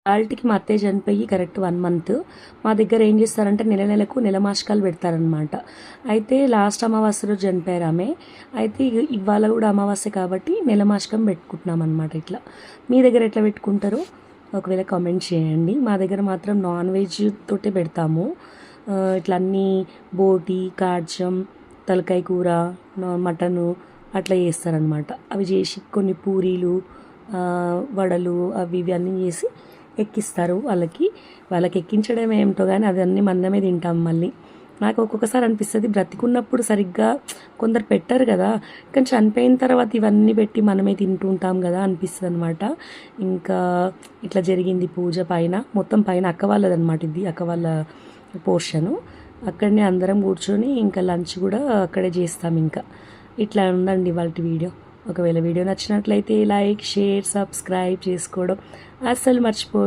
వాళ్ళకి మా అత్తయ్య చనిపోయి కరెక్ట్ 1 మంత్. మా దగ్గర ఏం చేస్తారంటే నెలకు నెలమాసికాలు పెడతారనమాట. అయితే లాస్ట్ అమావాస్య రోజు చనిపోయారు ఆమె. అయితే ఇవాళ కూడా అమావాస్య కాబట్టి నెలమాసికం పెట్టుకుంటున్నాం అనమాట. ఇట్లా మీ దగ్గర ఎట్లా పెట్టుకుంటారో ఒకవేళ కామెంట్ చేయండి. మా దగ్గర మాత్రం నాన్ వెజ్ తోటే పెడతాము. ఇట్లా అన్నీ బోటి, కాడ్చం, తలకాయ కూర, మటను అట్లా చేస్తారనమాట. అవి చేసి కొన్ని పూరీలు, వడలు అవి ఇవి అన్నీ చేసి ఎక్కిస్తారు వాళ్ళకి ఎక్కించడం ఏమిటో కానీ అదన్నీ మనమే తింటాం. మళ్ళీ నాకు ఒక్కొక్కసారి అనిపిస్తుంది బ్రతికున్నప్పుడు సరిగ్గా కొందరు పెట్టరు కదా, కానీ చనిపోయిన తర్వాత ఇవన్నీ పెట్టి మనమే తింటుంటాం కదా అనిపిస్తుంది అనమాట. ఇంకా ఇట్లా జరిగింది పూజ పైన, మొత్తం పైన అక్క వాళ్ళదనమాట. ఇది అక్క వాళ్ళ పోర్షను. అక్కడనే అందరం కూర్చొని ఇంకా లంచ్ కూడా అక్కడే చేస్తాం. ఇంకా ఇట్లా ఉందండి వాళ్ళ వీడియో. ఒకవేళ వీడియో నచ్చినట్లయితే లైక్, షేర్, సబ్స్క్రైబ్ చేసుకోవడం అస్సలు మర్చిపో